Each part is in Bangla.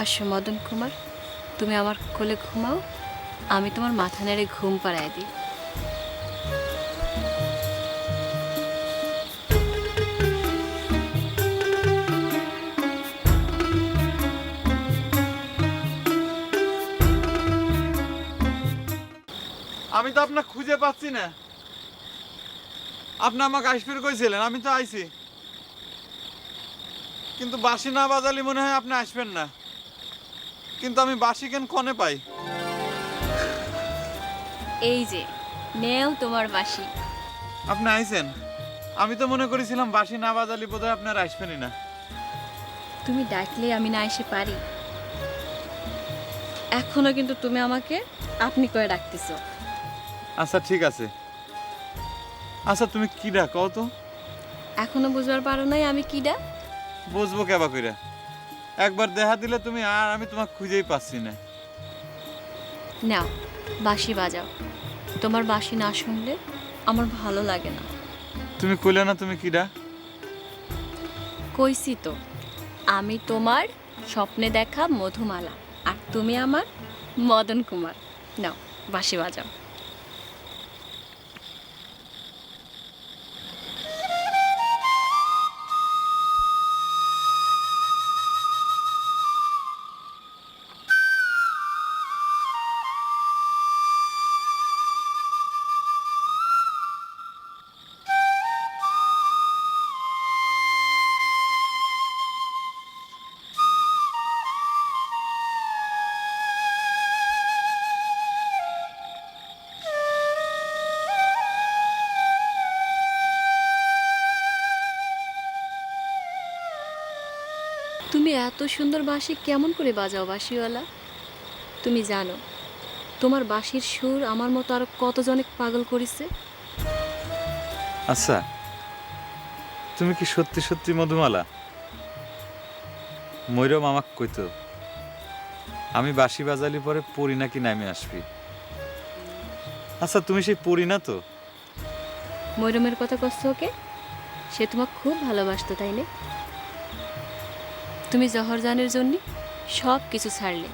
আসো মদন কুমার, তুমি আমার কোলে ঘুমাও, আমি তোমার মাথা নেড়ে ঘুম পাড়ায় দিই। আমি তো আপনাকে খুঁজে পাচ্ছি না। আপনি আমাকে আসফির কইছিলেন, আমি তো আইছি, কিন্তু বাঁশি না বাজালি মনে হয় আপনি আসবেন না। কিন্তু আমি বাঁশি কেন কনে পাই? এই যে নেও তোমার বাঁশি। আপনি আইছেন, আমি তো মনে করেছিলাম বাঁশি না বাজালি বোধহয় আপনার আসবেনই না। তুমি ডাকলে আমি না এসে পারি? এখনো কিন্তু তুমি আমাকে আপনি করে ডাকতেছো। আচ্ছা ঠিক আছে। আচ্ছা তুমি কি ডাকো তো? এখনো বুঝবার পারো নাই আমি কিডা? বুঝবো কেবা কইরা? একবার দেখা দিলে তুমি, আর আমি তোমাকে খুঁজেই পাচ্ছি না। নাও বাঁশি বাজাও, তোমার বাঁশি না শুনলে আমার ভালো লাগে না। তুমি কইলে না তুমি কিডা? কইছি তো, আমি তোমার স্বপ্নে দেখা মধুমালা, আর তুমি আমার মদন কুমার। নাও বাঁশি বাজাও। তুমি এত সুন্দর বাঁশি কেমন করে বাজাও বাঁশিওয়ালা? তুমি জানো তোমার বাঁশির সুর আমার মতো আরো কতজনে পাগল করেছে। আচ্ছা তুমি কি সত্যি সত্যি মধুমালা? ময়ূরম আমাকে কইতো আমি বাঁশি বাজালি পরে পড়ি নাকি নামে আসবি। আচ্ছা তুমি সেই পড়ি না তো? ময়ূরমের কথা কষ্ট ওকে, সে তোমাকে খুব ভালোবাসতো তাই না? তুমি জহরজানের জন্য সব কিছু ছাড়লে।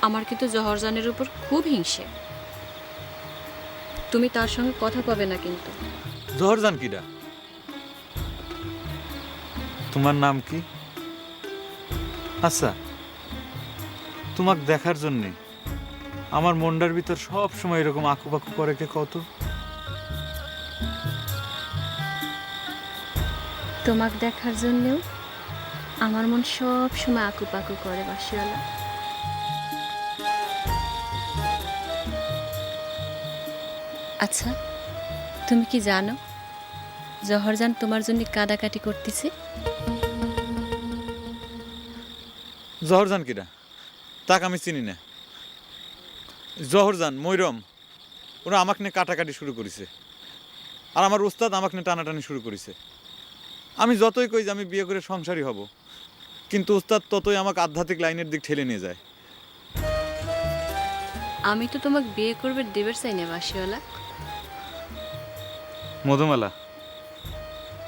আমার কিন্তু জহরজানের উপর খুব হিংসে। তুমি তার সঙ্গে কথা কবে না কিন্তু। জহরজান কিডা? তোমার নাম কি? আচ্ছা তোমাকে দেখার জন্যে আমার মনটার ভিতর সব সময় এরকম আঁকুপাকু করে কে কত? তোমাকে দেখার জন্যেও আমার মন সব সময় আকুপাকু করে বাঁশিওয়ালা। আচ্ছা তুমি কি জানো জহরজান তোমার জন্য কাদাকাটি করতেছে? জহরজান কিডা? তাক আমি চিনি না। জহরজান ময়ূরম ওরা আমাকে নিয়ে কাটাকাটি শুরু করেছে, আর আমার উস্তাদ আমাকে নিয়ে টানাটানি শুরু করেছে। আমি যতই কই যে আমি বিয়ে করে সংসারী হব, কিন্তু উস্তাদ ততই আমাকে আধ্যাত্মিক লাইনের দিক ঠেলে নিয়ে যায়। আমি তো তোমাকে বিয়ে করবে দেবের চাই না বাঁশিওয়ালা। মধুমালা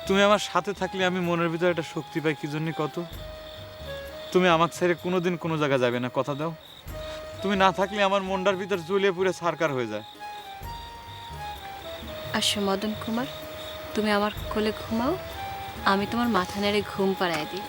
তুমি আমার সাথে থাকলে আমি মনের ভিতরে একটা শক্তি পাই। কি জন্য কত? তুমি আমাকে ছেড়ে কোনোদিন কোনো জায়গা যাবে না, কথা দাও। তুমি না থাকলে আমার মনটার ভিতর জ্বলিয়ে পুড়ে ছারকার হয়ে যায়। আসো মদন কুমার, তুমি আমার কোলে ঘুমাও, আমি তোমার মাথা নেড়ে ঘুম পাড়ায় দিই।